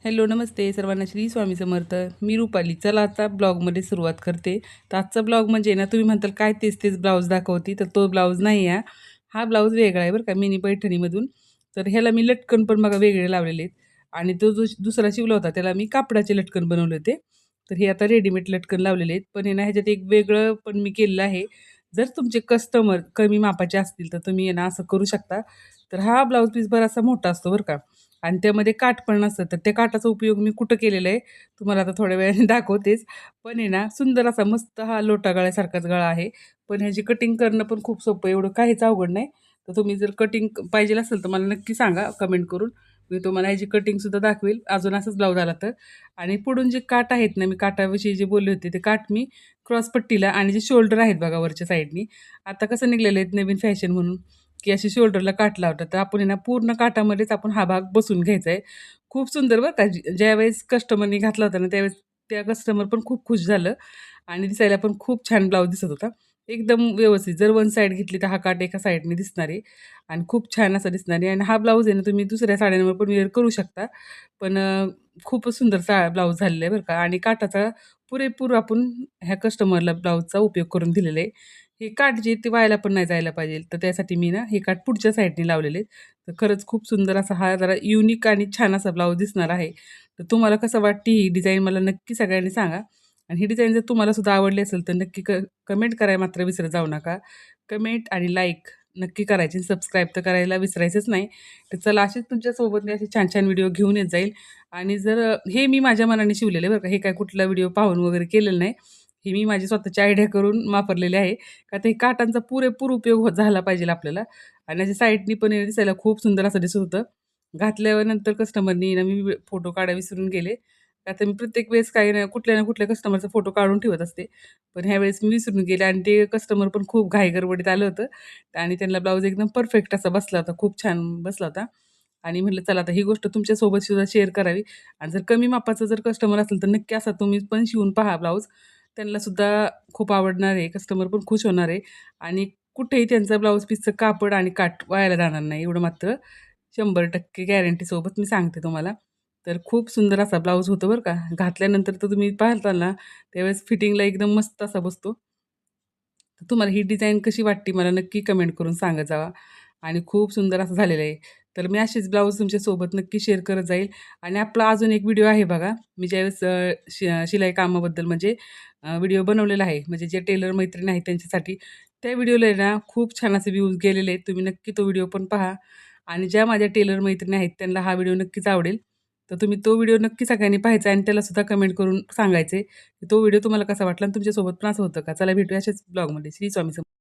Hello नमस्ते सर्वांना श्री स्वामी समर्थ. मी रुपाली. चला आता ब्लॉगमध्ये सुरुवात करते. तर आजचा ब्लॉग म्हणजे ना तुम्ही म्हणताल काय तेच तेच ब्लाऊज दाखवती, तर तो ब्लाऊज नाही आहे. हा ब्लाऊज वेगळा आहे बरं का, मिनी पैठणीमधून. तर ह्याला मी लटकन पण बघा वेगळे लावलेले आहेत. आणि तो जो दुसरा शिवला होता त्याला मी कापडाचे लटकन बनवले होते. तर हे आता रेडीमेड लटकन लावलेले आहेत. पण आहे ना ह्याच्यात एक वेगळं पण मी केलेलं आहे. जर तुमचे कस्टमर कमी मापाचे असतील तर तुम्ही आहे ना असं करू शकता. तर हा ब्लाऊज पीस बराचसा मोठा असतो बरं का. आणि त्यामध्ये काठ पण नसतं. तर त्या काठाचा उपयोग मी कुठं केलेला आहे, तुम्हाला आता थोड्या वेळाने दाखवतेच. पण आहे ना, सुंदर असा मस्त हा लोटा गळ्यासारखाच गळा आहे. पण ह्याची कटिंग करणं पण खूप सोपं आहे. एवढं काहीच अवघड नाही. तर तुम्ही जर कटिंग पाहिजे असेल तर मला नक्की सांगा कमेंट करून. मी तुम्हाला ह्याची कटिंगसुद्धा दाखवेल. अजून असंच ब्लाऊज आला तर. आणि पुढून जे काठ आहेत ना, मी काठाविषयी जे बोलले होते, ते काठ मी क्रॉस पट्टीला आणि जे शोल्डर आहेत बघा वरच्या साईडनी, आता कसं निघलेले आहेत नवीन फॅशन म्हणून, की अशी शोल्डरला काठ लावतात. तर आपण आहे ना पूर्ण काठामध्येच आपण हा भाग बसवून घ्यायचा आहे. खूप सुंदर बरं का. ज्यावेळेस कस्टमरनी घातला होता ना, त्यावेळेस त्या कस्टमर पण खूप खुश झालं आणि दिसायला पण खूप छान ब्लाऊज दिसत होता. एकदम व्यवस्थित. जर वन साईड घेतली तर हा काठ एका साईडने दिसणार आहे आणि खूप छान असा दिसणार आहे. आणि हा ब्लाऊज आहे ना तुम्ही दुसऱ्या साड्यांवर पण वेअर करू शकता. पण खूपच सुंदर ब्लाऊज झालेला आहे बरं का. आणि काठाचा पुरेपूर आपण ह्या कस्टमरला ब्लाऊजचा उपयोग करून दिलेला आहे. हे काठ जे ते व्हायला पण नाही जायला पाहिजे. तर त्यासाठी मी ना हे काठ पुढच्या साईडने लावलेले आहेत. तर खरंच खूप सुंदर असा हा जरा युनिक आणि छान असा ब्लाऊज दिसणार आहे. तर तुम्हाला कसं वाटते ही डिझाईन मला नक्की सगळ्यांनी सांगा. आणि ही डिझाईन जर तुम्हाला सुद्धा आवडली असेल तर नक्की कमेंट करायला मात्र विसरत जाऊ नका. कमेंट आणि लाईक नक्की करायची, सबस्क्राईब तर करायला विसरायचंच नाही. तर चला असेच तुमच्यासोबत मी असे छान छान व्हिडिओ घेऊन येत जाईल. आणि जर हे मी माझ्या मनाने शिवलेलं आहे बरं का. हे काय कुठला व्हिडिओ पाहून वगैरे केलेलं नाही. हे मी माझी स्वतःची आयडिया करून वापरलेले आहे. का ते काठांचा पुरेपूर उपयोग झाला पाहिजे आपल्याला. आणि याच्या साईडनी पण हे दिसायला खूप सुंदर असं दिसत होतं. घातल्यावर नंतर कस्टमरनी ना मी फोटो काढायला विसरून गेले. आता मी प्रत्येक वेळेस काही ना कुठल्या कस्टमरचा फोटो काढून ठेवत असते. पण ह्यावेळेस मी विसरून गेले आणि ते कस्टमर पण खूप घाईगडबडीत आलं होतं. आणि त्यांना ब्लाऊज एकदम परफेक्ट असा बसला होता. खूप छान बसला होता. आणि म्हटलं चला आता ही गोष्ट तुमच्यासोबत सुद्धा शेअर करावी. आणि जर कमी मापाचा जर कस्टमर असेल तर नक्की असा तुम्ही पण शिवून पहा ब्लाऊज. त्यांना सुद्धा खूप आवडणार आहे. कस्टमर पण खुश होणार आहे. आणि कुठेही त्यांचं ब्लाऊज पीसचं कापड आणि काठ वायाला जाणार नाही. एवढं मात्र 100% गॅरंटीसोबत मी सांगते तुम्हाला. तर खूप सुंदर असा ब्लाऊज होतो बरं का. घातल्यानंतर तर तुम्ही पाहताल ना, त्यावेळेस फिटिंगला एकदम मस्त असा बसतो. तर तुम्हाला ही डिझाईन कशी वाटते मला नक्की कमेंट करून सांगत जावा. आणि खूप सुंदर असं झालेलं आहे. तर मी अशीच ब्लाऊज तुमच्यासोबत नक्की शेअर करत जाईल. आणि आपला अजून एक व्हिडिओ आहे बघा. मी ज्यावेळेस शिलाई कामाबद्दल म्हणजे व्हिडिओ बनवलेला आहे. म्हणजे जे टेलर मैत्रीण आहेत त्यांच्यासाठी. त्या व्हिडिओला आहे ना खूप छान असे व्ह्यूज गेलेले आहेत. तुम्ही नक्की तो व्हिडिओ पण पहा. आणि ज्या माझ्या टेलर मैत्रिणी आहेत त्यांना हा व्हिडिओ नक्कीच आवडेल. तर तुम्ही तो व्हिडिओ नक्की सगळ्यांनी पाहायचा आणि त्यालासुद्धा कमेंट करून सांगायचे. तो व्हिडिओ तुम्हाला कसा वाटला आणि तुमच्यासोबत पण असं होतं का? चला भेटूया अशाच ब्लॉगमध्ये. श्री स्वामी समर्थ.